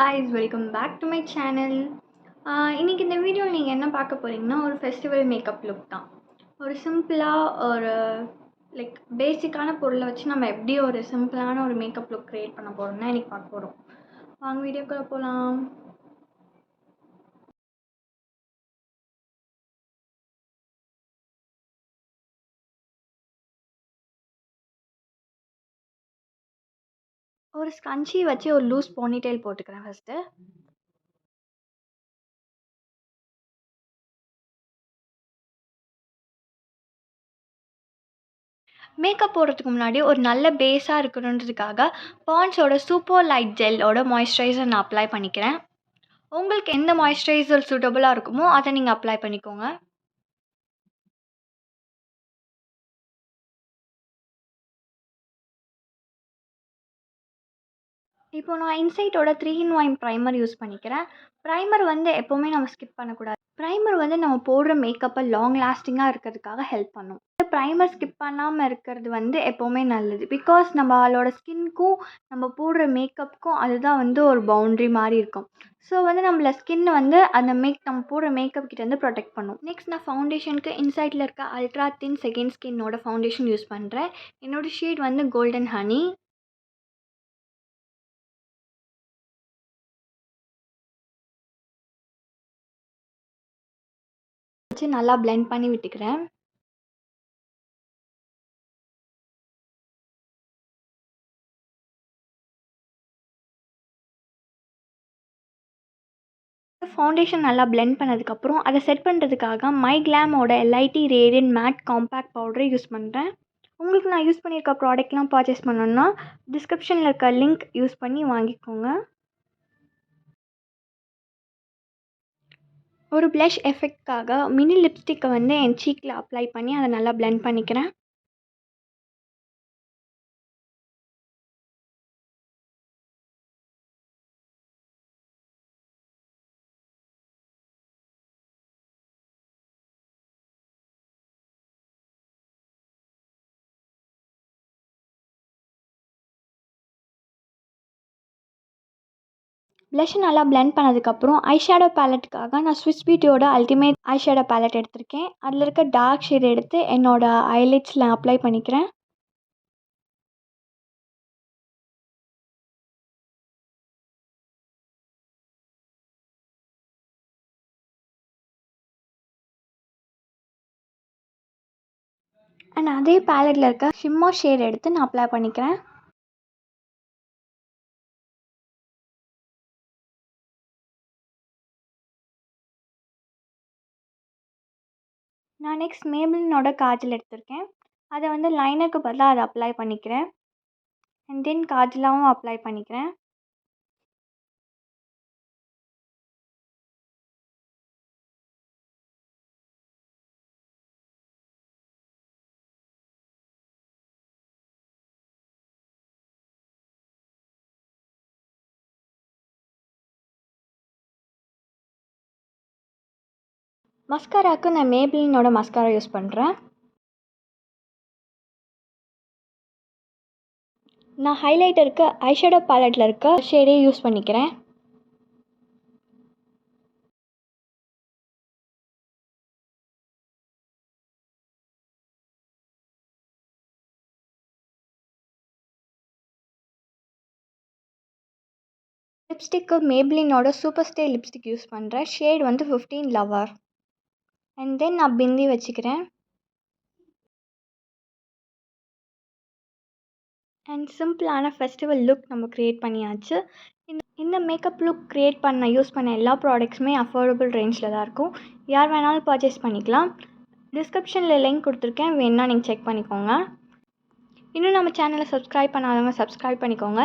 guys, welcome back to my channel. இன்னைக்கு இந்த வீடியோவில் நீங்கள் என்ன பார்க்க போகிறீங்கன்னா ஒரு ஃபெஸ்டிவல் மேக்கப் லுக் தான். ஒரு சிம்பிளாக ஒரு பேசிக்கான பொருளை வச்சு நம்ம எப்படி ஒரு சிம்பிளான ஒரு மேக்கப் லுக் க்ரியேட் பண்ண போகிறோம்னா இன்றைக்கி பார்க்க போகிறோம். வாங்க வீடியோக்குள்ளே போகலாம். ஒரு ஸ்கன்ச்சி வச்சு ஒரு லூஸ் போனிடெயில் போட்டுக்கிறேன் ஃபஸ்ட்டு. மேக்கப் போடுறதுக்கு முன்னாடி ஒரு நல்ல பேஸாக இருக்கணுன்றதுக்காக பாண்ட்ஸோட சூப்பர் லைட் ஜெல்லோட மாய்ஸ்சரைசர் நான் அப்ளை பண்ணிக்கிறேன். உங்களுக்கு எந்த மாய்ஸ்சரைசர் சூட்டபுளாக இருக்குமோ அதை நீங்கள் அப்ளை பண்ணிக்கோங்க. இப்போ நான் இன்சைட்டோட 3-in-1 ப்ரைமர் யூஸ் பண்ணிக்கிறேன். ப்ரைமர் வந்து எப்போவுமே நம்ம ஸ்கிப் பண்ணக்கூடாது. ப்ரைமர் வந்து நம்ம போடுற மேக்கப்பை லாங் லாஸ்டிங்காக இருக்கிறதுக்காக ஹெல்ப் பண்ணும். ப்ரைமர் ஸ்கிப் பண்ணாமல் இருக்கிறது வந்து எப்போவுமே நல்லது. பிகாஸ் நம்மளோட ஸ்கின்க்கும் நம்ம போடுற மேக்கப்புக்கும் அதுதான் வந்து ஒரு பவுண்ட்ரி மாதிரி இருக்கும். ஸோ வந்து நம்மள ஸ்கின் வந்து அந்த நம்ம போடுற மேக்கப் கிட்டேருந்து ப்ரொடெக்ட் பண்ணும். நெக்ஸ்ட் நான் ஃபவுண்டேஷனுக்கு இன்சைட்டில் இருக்க அல்ட்ரா தின் செகண்ட் ஸ்கின்னோட ஃபவுண்டேஷன் யூஸ் பண்ணுறேன். என்னோடய ஷேட் வந்து கோல்டன் ஹனி. வச்சு நல்லா பிளெண்ட் பண்ணி விட்டுக்கிறேன். ஃபவுண்டேஷன் நல்லா பிளெண்ட் பண்ணதுக்கப்புறம் அதை செட் பண்ணுறதுக்காக மைக்ளாமோட LIT ரேடியன்ட் மேட் காம்பேக்ட் பவுடரை யூஸ் பண்ணுறேன். உங்களுக்கு நான் யூஸ் பண்ணியிருக்க ப்ராடக்ட்லாம் பர்ச்சேஸ் பண்ணணுன்னா டிஸ்கிரிப்ஷனில் இருக்க லிங்க் யூஸ் பண்ணி வாங்கிக்கோங்க. ஒரு ப்ளஷ் எஃபெக்ட்காக மினி லிப்ஸ்டிக்கை வந்து என் சீக்கில் அப்ளை பண்ணி அதை நல்லா பிளெண்ட் பண்ணிக்கிறேன். ப்ளஷ் நல்லா பிளெண்ட் பண்ணதுக்கப்புறம் ஐஷேடோ பேலட்டுக்காக நான் ஸ்விஸ் பியூட்டியோட அல்டிமேட் ஐஷேடோ பேலட் எடுத்திருக்கேன். அதில் இருக்க டார்க் ஷேட் எடுத்து என்னோடய ஐலைட்ஸில் அப்ளை பண்ணிக்கிறேன். அண்ட் அதே பேலட்டில் இருக்க ஷிம்மர் ஷேட் எடுத்து நான் அப்ளை பண்ணிக்கிறேன். நான் நெக்ஸ்ட் மேபிளினோட காஜல் எடுத்திருக்கேன். அதை வந்து லைனருக்கு பதிலாக அதை அப்ளை பண்ணிக்கிறேன். அண்ட் தென் காஜலாகவும் அப்ளை பண்ணிக்கிறேன். மஸ்காராவுக்கு நான் மேபிளினோட மஸ்காரா யூஸ் பண்ணுறேன். நான் ஹைலைட்டருக்கு ஐஷேடோ பேலட்டில் இருக்க ஷேடே யூஸ் பண்ணிக்கிறேன். லிப்ஸ்டிக்கு மேபிளினோட superstay லிப்ஸ்டிக் யூஸ் பண்ணுறேன். ஷேட் வந்து 15 லவர். அண்ட் தென் நான் பிந்தி வச்சுக்கிறேன். அண்ட் சிம்பிளான ஃபெஸ்டிவல் லுக் நம்ம க்ரியேட் பண்ணியாச்சு. இந்த மேக்கப் லுக் க்ரியேட் யூஸ் பண்ண எல்லா ப்ராடக்ட்ஸுமே அஃபோர்டபுள் ரேஞ்சில் தான் இருக்கும். யார் வேணாலும் பர்ச்சேஸ் பண்ணிக்கலாம். டிஸ்கிரிப்ஷனில் லிங்க் கொடுத்துருக்கேன், வேணுன்னா நீங்கள் செக் பண்ணிக்கோங்க. இன்னும் நம்ம சேனலை சப்ஸ்கிரைப் பண்ணாதவங்க சப்ஸ்கிரைப் பண்ணிக்கோங்க.